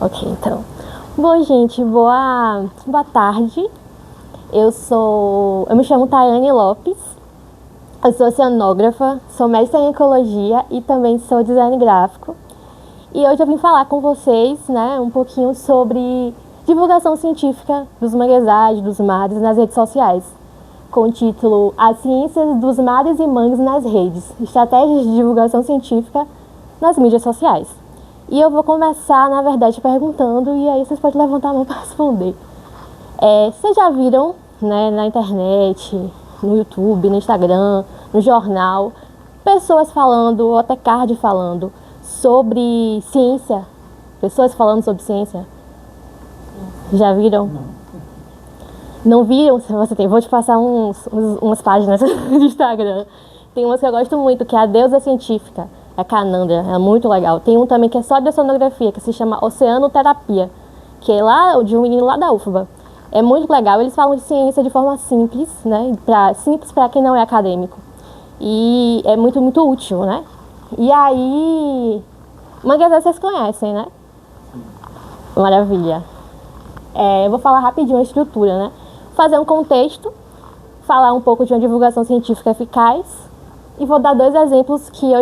Ok, então. Bom, gente, boa tarde. Eu me chamo Tayane Lopes. Eu sou oceanógrafa, sou mestre em ecologia e também sou design gráfico. E hoje eu vim falar com vocês, né, um pouquinho sobre divulgação científica dos manguezais, dos mares nas redes sociais, com o título As Ciências dos Mares e Mangues nas Redes, Estratégias de Divulgação Científica nas Mídias Sociais. E eu vou começar, na verdade, perguntando, e aí vocês podem levantar a mão para responder. Vocês já viram, né, na internet, no YouTube, no Instagram, no jornal, pessoas falando, ou até card falando, sobre ciência? Pessoas falando sobre ciência? Já viram? Não viram? Você tem. Vou te passar umas páginas de Instagram. Tem umas que eu gosto muito, que é a Deusa Científica. É Canandra, é muito legal. Tem um também que é só de oceanografia, que se chama Oceanoterapia, que é lá de um menino lá da UFBA. É muito legal, eles falam de ciência de forma simples, né? Simples para quem não é acadêmico. E é muito, muito útil, né? E aí, manguezal vocês conhecem, né? Maravilha. Eu vou falar rapidinho a estrutura, né? Fazer um contexto, falar um pouco de uma divulgação científica eficaz e vou dar dois exemplos que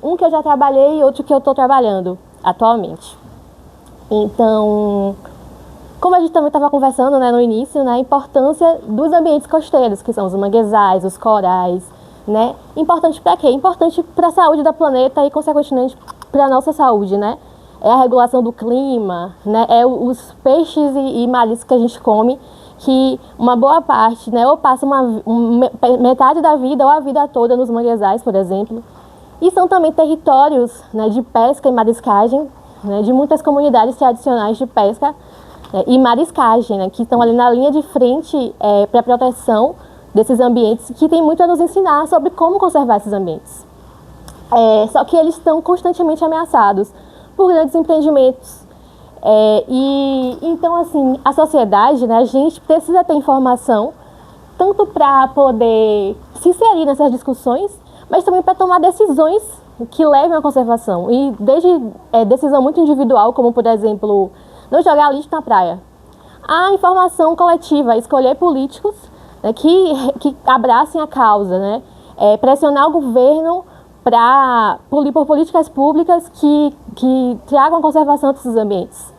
um que eu já trabalhei e outro que eu estou trabalhando atualmente. Então, como a gente também estava conversando, né, no início, né, a importância dos ambientes costeiros, que são os manguezais, os corais, né? Importante para quê? Importante para a saúde do planeta e, consequentemente, para a nossa saúde, né? É a regulação do clima, né? É os peixes e mariscos que a gente come, que uma boa parte, né, ou passa metade da vida ou a vida toda nos manguezais, por exemplo. E são também territórios, né, de pesca e mariscagem, né, de muitas comunidades tradicionais de pesca, né, e mariscagem, né, que estão ali na linha de frente para a proteção desses ambientes, que tem muito a nos ensinar sobre como conservar esses ambientes. Só que eles estão constantemente ameaçados por grandes empreendimentos. Então, assim, a sociedade, né, a gente precisa ter informação, tanto para poder se inserir nessas discussões, mas também para tomar decisões que levem à conservação. E desde decisão muito individual, como, por exemplo, não jogar lixo na praia, a informação coletiva, escolher políticos, né, que abracem a causa, né, pressionar o governo por políticas públicas que tragam a conservação desses ambientes.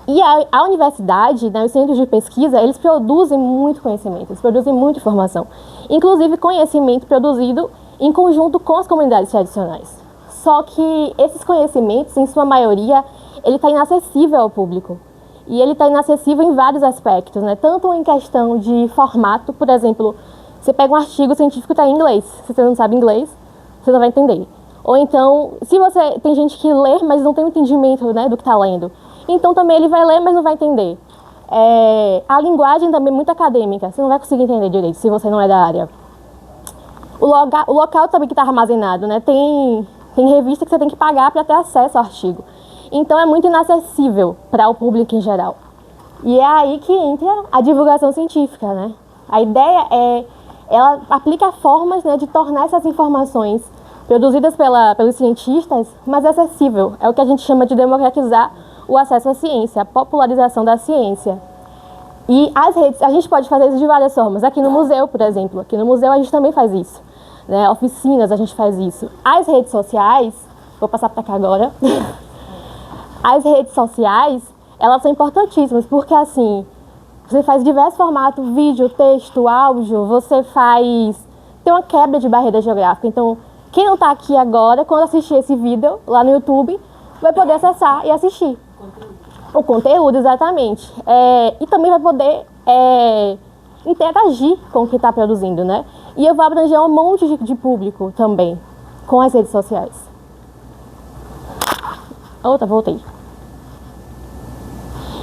E a universidade, né, os centros de pesquisa, eles produzem muito conhecimento, eles produzem muita informação, inclusive conhecimento produzido em conjunto com as comunidades tradicionais. Só que esses conhecimentos, em sua maioria, ele está inacessível ao público. E ele está inacessível em vários aspectos, né? Tanto em questão de formato, por exemplo, você pega um artigo científico que está em inglês, se você não sabe inglês, você não vai entender. Ou então, tem gente que lê, mas não tem um entendimento, né, do que está lendo. Então também ele vai ler, mas não vai entender. A linguagem também é muito acadêmica, você não vai conseguir entender direito se você não é da área. O local também que está armazenado, né? Tem revista que você tem que pagar para ter acesso ao artigo. Então é muito inacessível para o público em geral. E é aí que entra a divulgação científica, né? A ideia ela aplica formas, né, de tornar essas informações produzidas pelos cientistas mais acessível. É o que a gente chama de democratizar o acesso à ciência, a popularização da ciência. E a gente pode fazer isso de várias formas. Aqui no museu, por exemplo, aqui no museu a gente também faz isso, né? Oficinas a gente faz isso. As redes sociais, vou passar para cá agora. As redes sociais, elas são importantíssimas, porque assim, você faz diversos formatos, vídeo, texto, áudio, tem uma quebra de barreira geográfica. Então, quem não está aqui agora, quando assistir esse vídeo lá no YouTube, vai poder acessar e assistir. O conteúdo, exatamente. E também vai poder interagir com o que está produzindo, né? E eu vou abranger um monte de público também com as redes sociais. Voltei.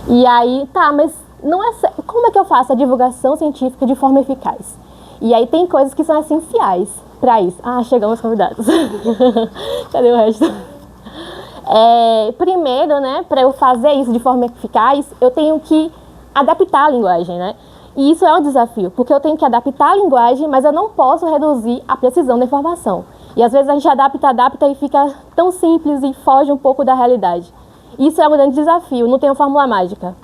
E aí, mas como é que eu faço a divulgação científica de forma eficaz? E aí tem coisas que são essenciais para isso. Chegamos os convidados. Cadê o resto? Primeiro, né, para eu fazer isso de forma eficaz, eu tenho que adaptar a linguagem, né? E isso é um desafio, porque eu tenho que adaptar a linguagem, mas eu não posso reduzir a precisão da informação. E às vezes a gente adapta e fica tão simples e foge um pouco da realidade. Isso é um grande desafio, não tem uma fórmula mágica.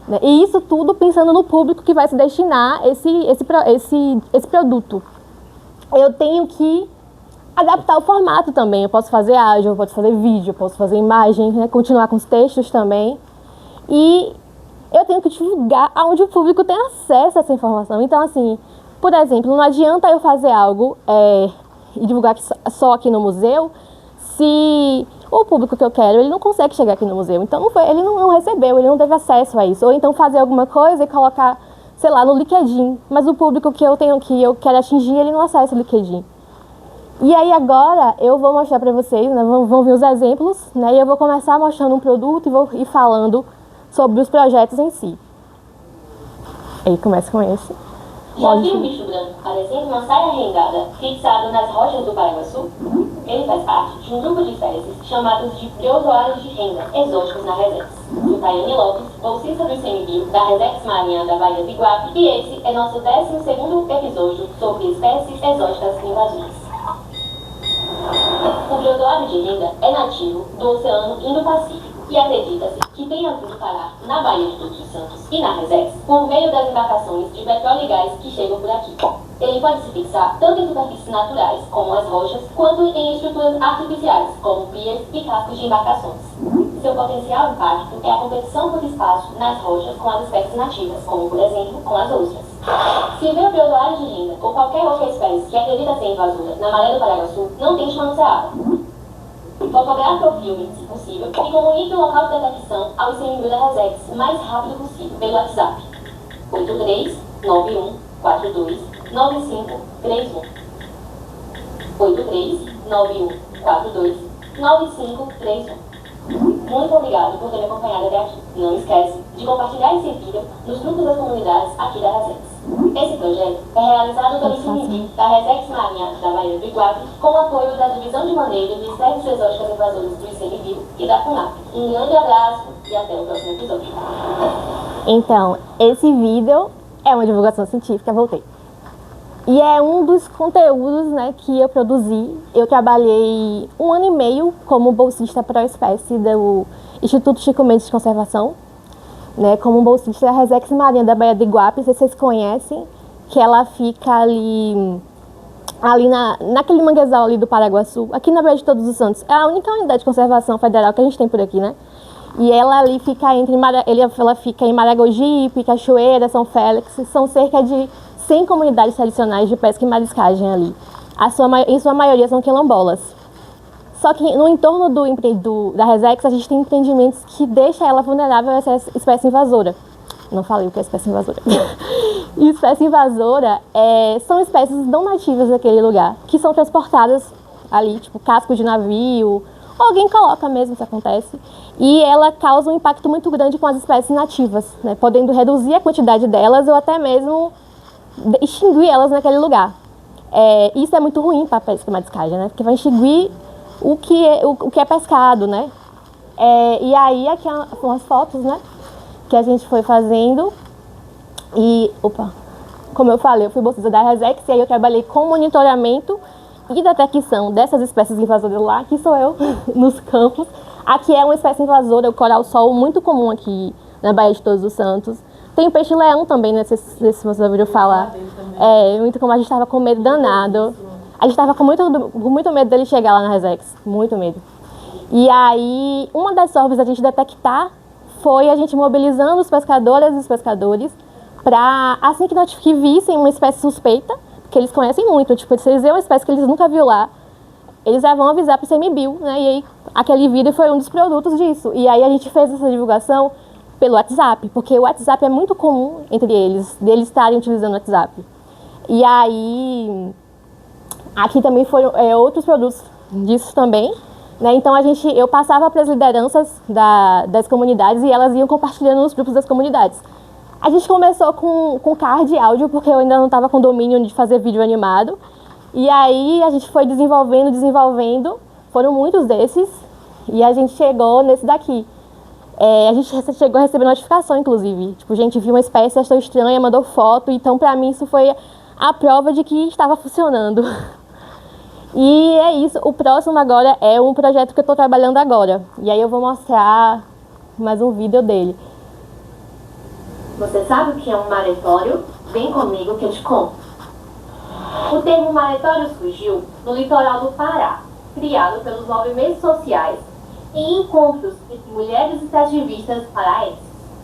Né? E isso tudo pensando no público que vai se destinar esse produto. Eu tenho que adaptar o formato também. Eu posso fazer áudio, eu posso fazer vídeo, eu posso fazer imagem, né? Continuar com os textos também. E eu tenho que divulgar aonde o público tem acesso a essa informação. Então, assim, por exemplo, não adianta eu fazer algo e divulgar só aqui no museu se o público que eu quero, ele não consegue chegar aqui no museu. Então, ele não recebeu, ele não teve acesso a isso. Ou então fazer alguma coisa e colocar, sei lá, no LinkedIn. Mas o público que eu quero atingir, ele não acessa o LinkedIn. E aí agora eu vou mostrar para vocês, né, vão ver os exemplos, né, e eu vou começar mostrando um produto e vou ir falando sobre os projetos em si. Aí começa com esse. Já viu o bicho branco parecendo uma saia rendada fixado nas rochas do Paraguaçu? Ele faz parte de um grupo de espécies chamados de protozoários de renda, exóticos na Resex. Sou Tayane Lopes, bolsista do ICMBio da Resex Marinha da Baía de Iguape, e esse é nosso 12º episódio sobre espécies exóticas invasoras. O protozoário de renda é nativo do Oceano Indo-Pacífico e acredita-se que tenha vindo parar na Baía de Todos os Santos e na Resex por meio das embarcações de petróleo e gás que chegam por aqui. Ele pode se fixar tanto em superfícies naturais, como as rochas, quanto em estruturas artificiais, como piers e cascos de embarcações. Seu potencial impacto é a competição por espaço nas rochas com as espécies nativas, como, por exemplo, com as ostras. Se vê o protozoário de renda ou qualquer outra espécie que acredita ser invasora na Maré do Paraguaçu, não tente manuseá-la. Fotografe o filme, se possível, e comunique o local de detecção ao ICMBio da Resex o mais rápido possível pelo WhatsApp 8391429531 8391429531. Muito obrigado por ter me acompanhado até aqui. Não esquece de compartilhar esse vídeo nos grupos das comunidades aqui da Resex. Esse projeto é realizado pelo ICMBio da Resex Marinha da Baía do Iguape, com o apoio da Divisão de Manejo de Espécies Exóticas Invasoras do ICMBio e da FUNAP. Um grande abraço e até o próximo episódio. Então, esse vídeo é uma divulgação científica, voltei. E é um dos conteúdos, né, que eu produzi. Eu trabalhei 1 ano e meio como bolsista pró-espécie do Instituto Chico Mendes de Conservação, né, como bolsista da Resex Marinha da Baía de Iguape, não sei se vocês conhecem, que ela fica ali naquele manguezal ali do Paraguaçu, aqui na Baía de Todos os Santos. É a única unidade de conservação federal que a gente tem por aqui, né? E ela ali fica ela fica em Maragogipe, Cachoeira, São Félix. São cerca de 100 comunidades tradicionais de pesca e mariscagem ali. Em sua maioria são quilombolas. Só que no entorno da Resex a gente tem empreendimentos que deixam ela vulnerável a essa espécie invasora. Não falei o que é espécie invasora. E espécie invasora são espécies não nativas daquele lugar, que são transportadas ali, tipo casco de navio, ou alguém coloca mesmo, isso acontece. E ela causa um impacto muito grande com as espécies nativas, né, podendo reduzir a quantidade delas ou até mesmo extinguir elas naquele lugar. Isso é muito ruim para a pesca e mariscagem, né, porque vai extinguir o que é pescado, né. E aí aqui são as fotos, né, que a gente foi fazendo. E, como eu falei, eu fui bolsista da Resex e aí eu trabalhei com monitoramento e detecção dessas espécies invasoras lá, que sou eu, nos campos. Aqui é uma espécie invasora, o coral-sol, muito comum aqui na Baía de Todos os Santos. Tem o peixe-leão também, né, se vocês ouviram falar. Muito comum, a gente estava com medo danado. A gente estava com muito medo dele chegar lá na Resex, muito medo. E aí, uma das formas da gente detectar foi a gente mobilizando os pescadoras e os pescadores para, assim que vissem uma espécie suspeita, que eles conhecem muito, tipo, se eles veem uma espécie que eles nunca viram lá, eles já vão avisar para o ICMBio, né? E aí, aquele vídeo foi um dos produtos disso. E aí a gente fez essa divulgação pelo WhatsApp, porque o WhatsApp é muito comum entre eles, deles estarem utilizando o WhatsApp. E aí, aqui também foram outros produtos disso também, né? Então eu passava para as lideranças das comunidades e elas iam compartilhando nos grupos das comunidades. A gente começou com card áudio, porque eu ainda não estava com domínio de fazer vídeo animado. E aí a gente foi desenvolvendo, foram muitos desses, e a gente chegou nesse daqui. A gente chegou a receber notificação, inclusive. Tipo, gente viu uma espécie, achou estranha, mandou foto, então pra mim isso foi a prova de que estava funcionando. E é isso, o próximo agora é um projeto que eu estou trabalhando agora. E aí eu vou mostrar mais um vídeo dele. Você sabe o que é um maretório? Vem comigo que eu te conto. O termo maretório surgiu no litoral do Pará, criado pelos movimentos sociais e encontros entre mulheres e ativistas paraenses.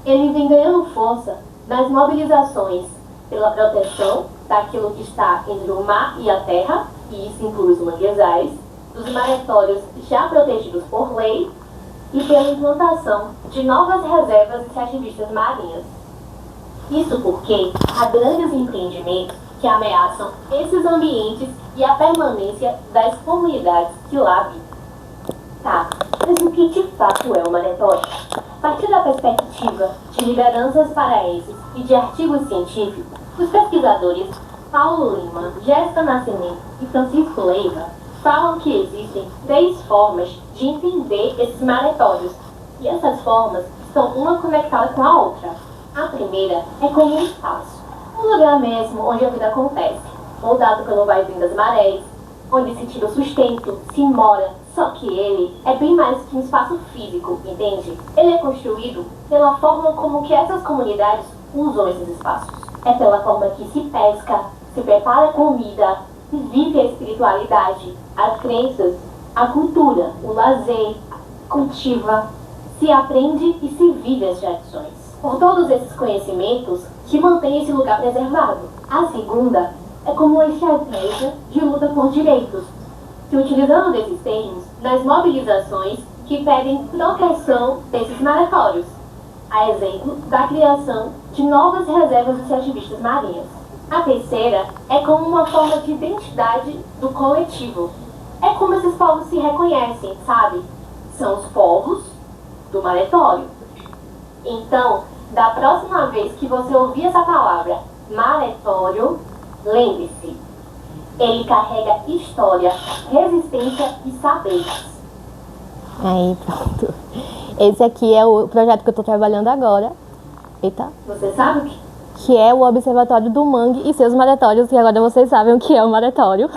Ele vem ganhando força nas mobilizações pela proteção daquilo que está entre o mar e a terra, e isso inclui os manguezais, dos maretórios já protegidos por lei e pela implantação de novas reservas e ativistas marinhas. Isso porque há grandes empreendimentos que ameaçam esses ambientes e a permanência das comunidades que lá habitam. Tá, mas o que de fato é o maretório? A partir da perspectiva de lideranças paraenses e de artigos científicos, os pesquisadores Paulo Lima, Jéssica Nascimento e Francisco Leiva falam que existem 3 formas de entender esses maretórios, e essas formas estão uma conectada com a outra. A primeira é como um espaço, um lugar mesmo onde a vida acontece, moldado pelo vai e vem das marés, onde se tira o sustento, se mora, só que ele é bem mais que um espaço físico, entende? Ele é construído pela forma como que essas comunidades usam esses espaços. É pela forma que se pesca, se prepara comida, se vive a espiritualidade, as crenças, a cultura, o lazer, cultiva, se aprende e se vive as tradições. Por todos esses conhecimentos que mantém esse lugar preservado. A segunda é como uma estratégia de luta por direitos, se utilizando desses termos nas mobilizações que pedem proteção desses maretórios, a exemplo da criação de novas reservas de ativistas marinhas. A terceira é como uma forma de identidade do coletivo. É como esses povos se reconhecem, sabe? São os povos do maretório. Então, da próxima vez que você ouvir essa palavra, maretório, lembre-se, ele carrega história, resistência e saberes. Aí, pronto. Esse aqui é o projeto que eu estou trabalhando agora. Eita. Você sabe o que é o Observatório do Mangue e seus maretórios, que agora vocês sabem o que é o maretório.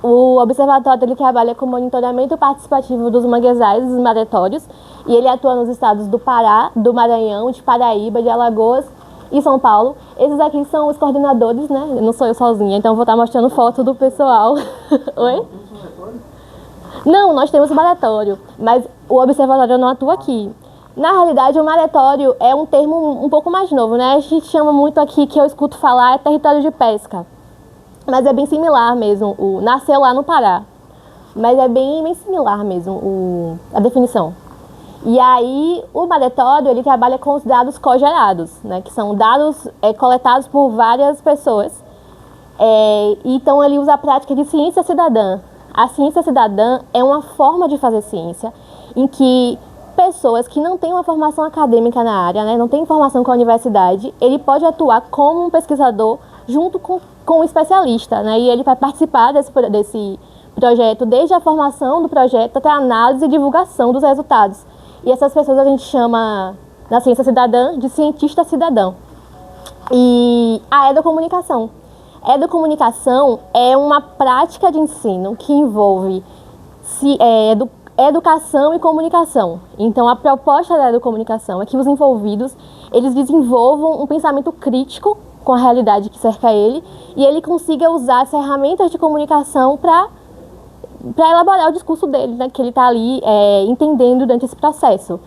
O observatório ele trabalha com monitoramento participativo dos manguezais e dos maretórios, e ele atua nos estados do Pará, do Maranhão, de Paraíba, de Alagoas e São Paulo. Esses aqui são os coordenadores, né? Eu não sou eu sozinha, então eu vou estar mostrando foto do pessoal. Oi? Não, nós temos o maretório, mas o observatório não atua aqui. Na realidade, o maretório é um termo um pouco mais novo, né? A gente chama muito aqui, que eu escuto falar, é território de pesca. Mas é bem similar mesmo, nasceu lá no Pará. Mas é bem similar mesmo a definição. E aí, o maretório, ele trabalha com os dados cogerados, né? Que são dados coletados por várias pessoas. Então, ele usa a prática de ciência cidadã. A ciência cidadã é uma forma de fazer ciência em que pessoas que não têm uma formação acadêmica na área, né, não têm formação com a universidade, ele pode atuar como um pesquisador junto com um especialista, né, e ele vai participar desse projeto desde a formação do projeto até a análise e divulgação dos resultados. E essas pessoas a gente chama, na ciência cidadã, de cientista cidadão. E a educomunicação. A educomunicação é uma prática de ensino que envolve educação e comunicação. Então, a proposta da educomunicação é que os envolvidos, eles desenvolvam um pensamento crítico com a realidade que cerca ele, e ele consiga usar as ferramentas de comunicação para elaborar o discurso dele, né, que ele está ali entendendo durante esse processo.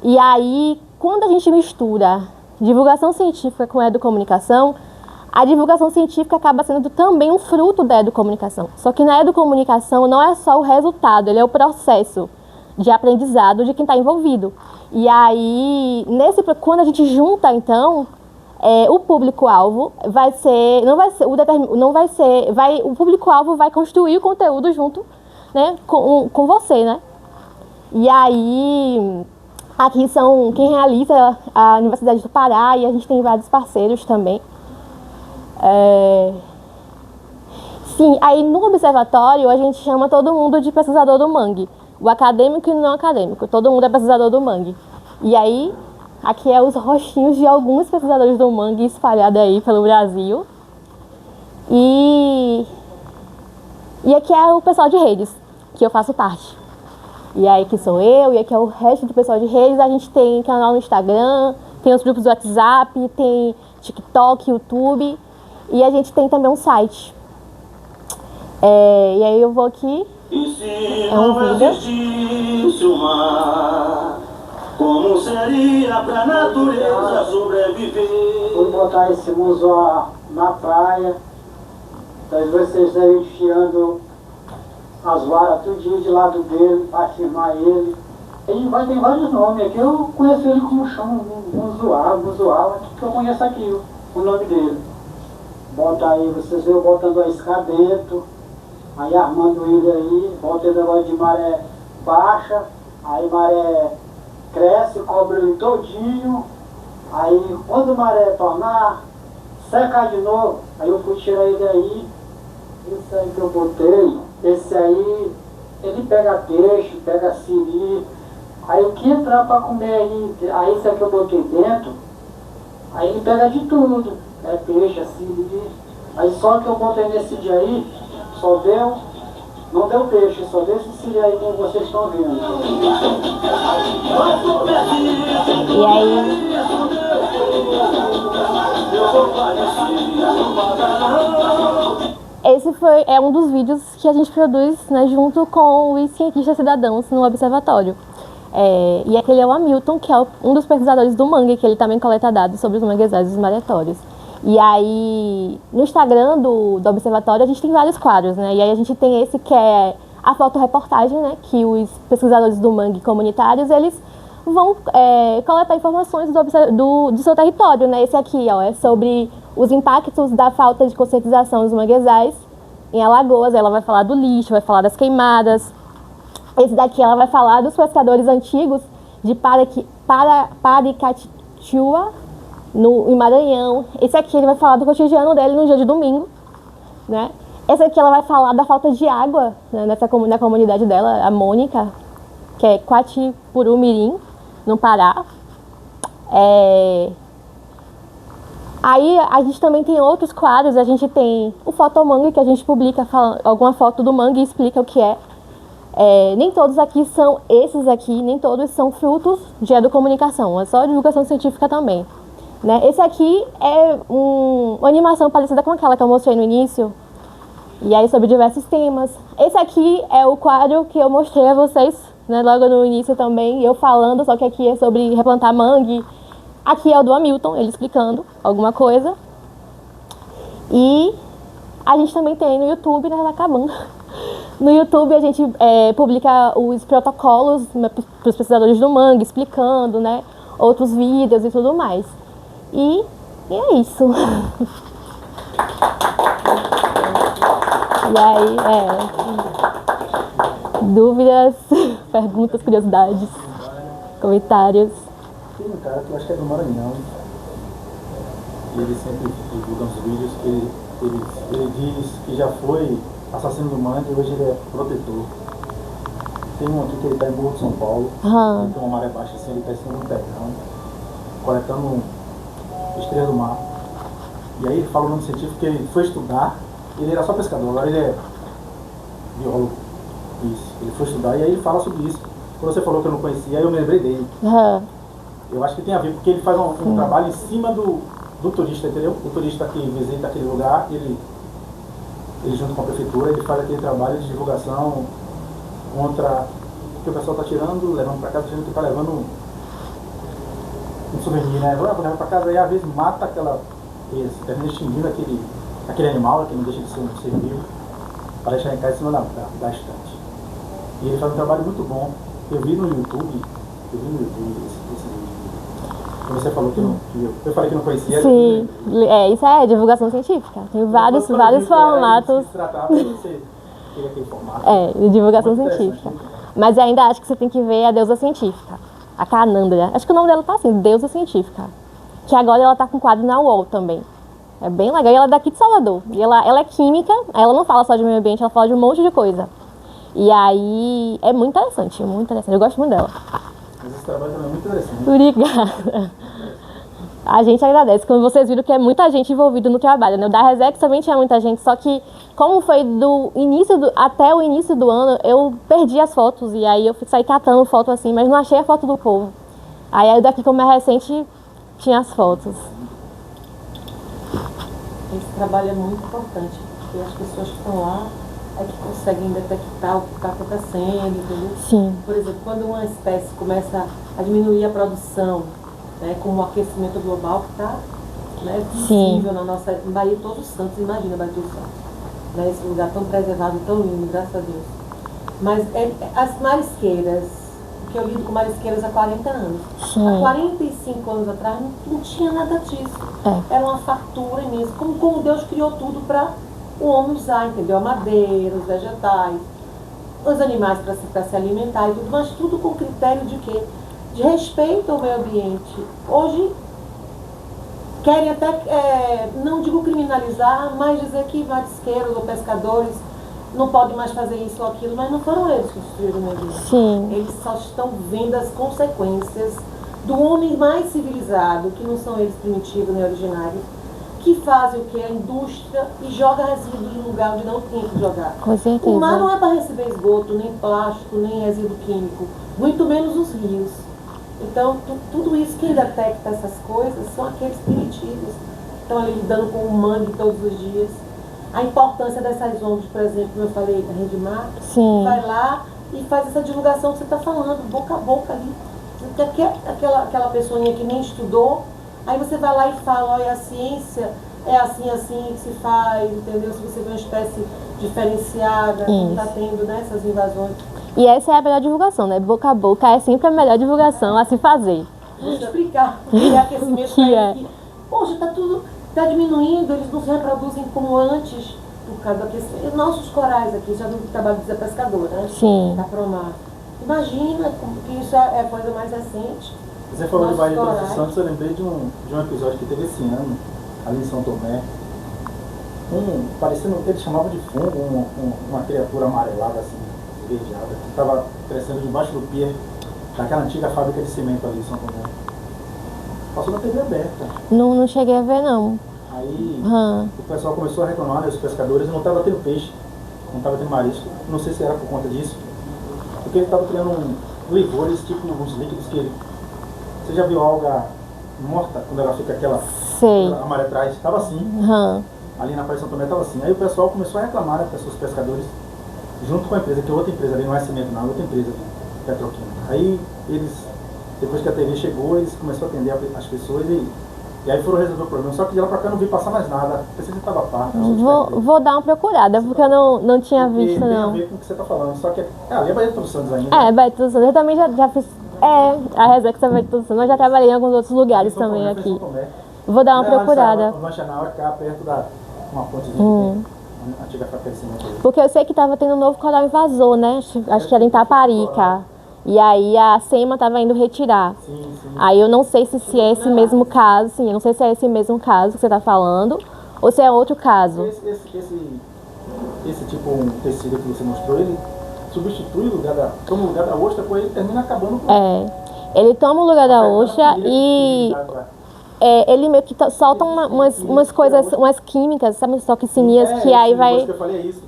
E aí, quando a gente mistura divulgação científica com educomunicação, a divulgação científica acaba sendo também um fruto da educomunicação. Só que na educomunicação não é só o resultado, ele é o processo de aprendizado de quem está envolvido. E aí, quando a gente junta, então, o público-alvo o público-alvo vai construir o conteúdo junto, né, com você, né? E aí, aqui são quem realiza a Universidade do Pará, e a gente tem vários parceiros também. Sim, aí no observatório a gente chama todo mundo de pesquisador do mangue, o acadêmico e o não acadêmico, todo mundo é pesquisador do mangue. E aí, aqui é os rostinhos de alguns pesquisadores do mangue espalhados aí pelo Brasil. E E aqui é o pessoal de redes, que eu faço parte. E aí que sou eu, e aqui é o resto do pessoal de redes. A gente tem canal no Instagram, tem os grupos do WhatsApp, tem TikTok, YouTube. E a gente tem também um site. E aí eu vou aqui. É um vídeo. Como seria pra natureza sobreviver? Vou botar esse museu na praia. Talvez vocês estejam enfiando as varas tudinho de lado dele para firmar ele. Ele vai ter vários nomes aqui. Eu conheço ele como chama Muzuala, que eu conheço aqui o nome dele. Bota aí, vocês veem botando a escabeto, aí armando ele aí, bota ele negócio de maré baixa, aí maré cresce, cobre ele todinho, aí quando a maré tornar, secar de novo, aí eu fui tirar ele aí, esse aí que eu botei, esse aí, ele pega peixe, pega siri, aí o que entrar para comer aí esse aí que eu botei dentro, aí ele pega de tudo, é peixe, é siri, aí só que eu botei nesse dia aí, só deu, não deu peixe, só deu esse siri aí como vocês estão vendo. E aí... Esse é um dos vídeos que a gente produz, né, junto com os cientistas cidadãos no observatório. E aquele é o Hamilton, que é um dos pesquisadores do mangue, que ele também coleta dados sobre os manguezais e os maretórios. E aí, no Instagram do observatório, a gente tem vários quadros, né? E aí a gente tem esse que é a fotoreportagem, né? Que os pesquisadores do mangue comunitários, eles vão coletar informações do seu território, né? Esse aqui, ó, é sobre os impactos da falta de conscientização dos manguezais em Alagoas. Ela vai falar do lixo, vai falar das queimadas. Esse daqui ela vai falar dos pescadores antigos de Paricatiua, em Maranhão. Esse aqui ele vai falar do cotidiano dele no dia de domingo, né? Esse aqui ela vai falar da falta de água, né, na comunidade dela, a Mônica, que é Quatipurumirim, no Pará. Aí a gente também tem outros quadros. A gente tem o Fotomangue, que a gente publica alguma foto do mangue e explica o que é. Nem todos aqui são esses aqui, nem todos são frutos de educomunicação, é só divulgação científica também. Né? Esse aqui é uma animação parecida com aquela que eu mostrei no início, e aí sobre diversos temas. Esse aqui é o quadro que eu mostrei a vocês, né, logo no início também, eu falando, só que aqui é sobre replantar mangue. Aqui é o do Hamilton, ele explicando alguma coisa. E a gente também tem no YouTube, né, tá acabando. No YouTube a gente publica os protocolos, né, para os pesquisadores do mangue, explicando, né, outros vídeos e tudo mais. E é isso. E aí, dúvidas, perguntas, curiosidades, comentários. Tem um cara que eu acho que é do Maranhão. Ele sempre divulga uns vídeos que ele diz que já foi assassino do mangue e hoje ele é protetor. Tem um aqui que ele está em Morro de São Paulo. Ele tem uma maré baixa assim, ele está em cima de um terrão, coletando estrela do mar. E aí ele fala o nome científico que ele foi estudar. Ele era só pescador, agora ele é biólogo. Isso, ele foi estudar e aí ele fala sobre isso. Quando você falou que eu não conhecia, eu me lembrei dele. Eu acho que tem a ver, porque ele faz um trabalho em cima do turista, entendeu? O turista que visita aquele lugar, ele junto com a prefeitura, ele faz aquele trabalho de divulgação contra o que o pessoal está tirando, levando para casa, que está levando um souvenir, né? Vou levar para casa e às vezes mata termina extinguindo aquele animal, que não deixa de ser um ser vivo, para deixar em casa em cima da estante. E ele faz um trabalho muito bom. Eu vi no YouTube esse vídeo. Você falou que eu falei que não conhecia. Sim, isso é divulgação científica. Tem vários formatos. Se tratar, você queria aquele formato. De divulgação científica. Mas eu ainda acho que você tem que ver a deusa científica, a Canandra. Acho que o nome dela tá assim, deusa científica. Que agora ela tá com quadro na UOL também. É bem legal. E ela é daqui de Salvador. E ela é química, ela não fala só de meio ambiente, ela fala de um monte de coisa. E aí é muito interessante, muito interessante. Eu gosto muito dela. Mas esse trabalho também é muito interessante. Obrigada. A gente agradece. Quando vocês viram que é muita gente envolvida no trabalho, né? O da Resex também tinha muita gente, só que como foi até o início do ano, eu perdi as fotos. E aí eu saí catando foto assim, mas não achei a foto do povo. Aí daqui como é recente, tinha as fotos. Esse trabalho é muito importante, porque as pessoas que estão lá é que conseguem detectar o que está acontecendo, entendeu? Sim. Por exemplo, quando uma espécie começa a diminuir a produção, né, como o aquecimento global que está, né, visível na nossa Bahia de Todos os Santos, imagina Bahia de Todos os Santos, né, esse lugar tão preservado, tão lindo, graças a Deus. Mas as marisqueiras, porque eu lido com marisqueiras há 40 anos. Sim. Há 45 anos atrás não tinha nada disso. Era uma fartura imensa, como Deus criou tudo para o homem usar, entendeu? A madeira, os vegetais, os animais para se alimentar e tudo, mas tudo com critério de quê? De respeito ao meio ambiente. Hoje querem até, não digo criminalizar, mas dizer que marisqueiros ou pescadores não podem mais fazer isso ou aquilo, mas não foram eles que destruíram o meio ambiente. Sim. Eles só estão vendo as consequências do homem mais civilizado, que não são eles primitivos nem originários, que fazem o que? A indústria e joga resíduos no lugar onde não tem que jogar. Com certeza. O mar não é para receber esgoto, nem plástico, nem resíduo químico, muito menos os rios. Então, tudo isso, quem detecta essas coisas são aqueles primitivos que estão ali lidando com o mangue todos os dias. A importância dessas ONGs, por exemplo, como eu falei, da Rede Mar, vai lá e faz essa divulgação que você está falando, boca a boca ali. Aquela pessoa que nem estudou, aí você vai lá e fala, olha, a ciência é assim que se faz, entendeu? Se você vê uma espécie diferenciada, como está tendo nessas invasões. E essa é a melhor divulgação, né? Boca a boca é sempre a melhor divulgação a se fazer. Vou te explicar. E aquecimento que poxa, está diminuindo, eles não se reproduzem como antes por causa do aquecimento. E nossos corais aqui, já no trabalho de pescador, né? Sim. Da Promar. Imagina que isso é a coisa mais recente. Você falou de Bahia de Todos os Santos, eu lembrei de um episódio que teve esse ano, ali em São Tomé. Parecendo, ele chamava de fungo, uma criatura amarelada assim, esverdeada, que estava crescendo debaixo do pier daquela antiga fábrica de cimento ali em São Tomé. Passou na TV aberta. Não cheguei a ver, não. Aí o pessoal começou a reclamar, né, os pescadores, não estava tendo peixe, não estava tendo marisco. Não sei se era por conta disso, porque ele estava criando livores, tipo uns líquidos que ele... Você já viu alga morta, quando ela fica aquela a maré atrás? Estava assim. Ali na Praia de São Tomé estava assim. Aí o pessoal começou a reclamar, né, os pescadores, junto com a empresa, que é outra empresa ali, não é cimento não, é outra empresa petroquímica. Aí eles, depois que a TV chegou, eles começaram a atender as pessoas e aí foram resolver o problema. Só que de lá pra cá eu não vi passar mais nada. Pensei que estava parte. Vou dar uma procurada, porque eu não tinha visto, não. Tem a ver com o que você está falando. Só que ali é Bahia de Todos os Santos ainda. Bahia de Todos os Santos. Eu também já fiz. A Resex é Bahia de Todos os Santos. Mas já trabalhei em alguns outros lugares também aqui. Vou dar uma procurada. O Lancha cá perto da uma pontezinha. Antiga fábrica de cimento. Porque eu sei que estava tendo um novo coral invasor, né? Acho que era em Taparica. E aí a SEMA estava indo retirar. Sim. Aí eu não sei se é esse mesmo caso, eu não sei se é esse mesmo caso que você está falando, ou se é outro caso. Esse tipo um tecido que você mostrou, ele substitui toma o lugar da ostra, pois ele termina acabando com... Ele toma o lugar da ostra e... ele meio que solta umas coisas, umas químicas, sabe, toxinias que aí vai... Que eu falei é isso.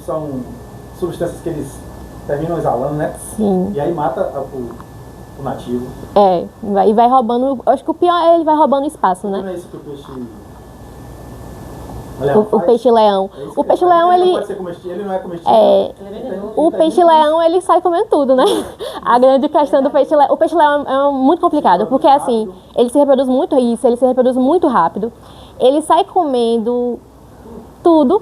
São substâncias que eles terminam exalando, né? Sim. E aí mata o nativo. E vai roubando, acho que o pior é ele vai roubando espaço, né? Não é isso que o peixe... O peixe-leão. O peixe-leão, ele... Não pode ser comestível, ele não é comestível. O peixe-leão, ele sai comendo tudo, né? A grande questão do peixe-leão... O peixe-leão é muito complicado, porque assim, ele se reproduz muito rápido. Ele sai comendo tudo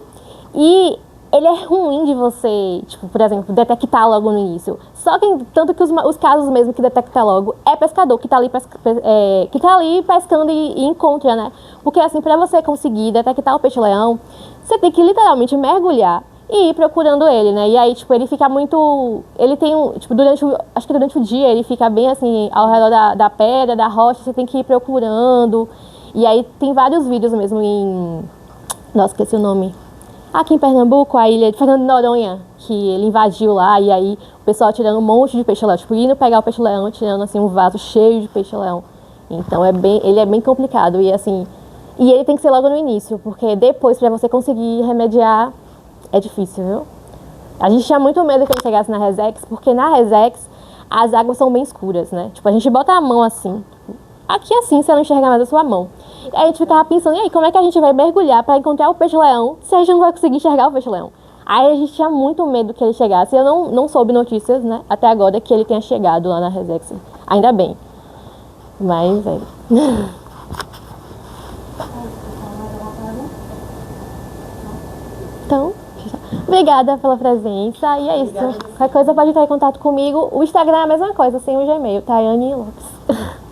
e ele é ruim de você, tipo, por exemplo, detectar logo no início. Só que, tanto que os casos mesmo que detecta logo é pescador que tá ali, pescando e encontra, né? Porque assim, para você conseguir detectar o peixe-leão, você tem que literalmente mergulhar e ir procurando ele, né? E aí, tipo, ele fica muito... Ele tem tipo, acho que durante o dia ele fica bem assim, ao redor da pedra, da rocha, você tem que ir procurando. E aí tem vários vídeos mesmo Nossa, esqueci o nome. Aqui em Pernambuco, a ilha de Fernando de Noronha, que ele invadiu lá, e aí o pessoal tirando um monte de peixe-leão, tipo, indo pegar o peixe-leão, tirando assim um vaso cheio de peixe-leão. Então ele é bem complicado e assim, e ele tem que ser logo no início, porque depois para você conseguir remediar é difícil, viu? A gente tinha muito medo que ele chegasse na Resex, porque na Resex as águas são bem escuras, né? Tipo, a gente bota a mão assim, aqui assim, você não enxerga mais a sua mão. E aí a gente ficava pensando, e aí, como é que a gente vai mergulhar para encontrar o peixe-leão se a gente não vai conseguir enxergar o peixe-leão? Aí a gente tinha muito medo que ele chegasse. Eu não soube notícias, né, até agora que ele tenha chegado lá na Resex. Ainda bem. Mas é. Então, obrigada pela presença. E é isso. Qualquer coisa pode entrar em contato comigo. O Instagram é a mesma coisa, sem o Gmail. Tayane Lopes.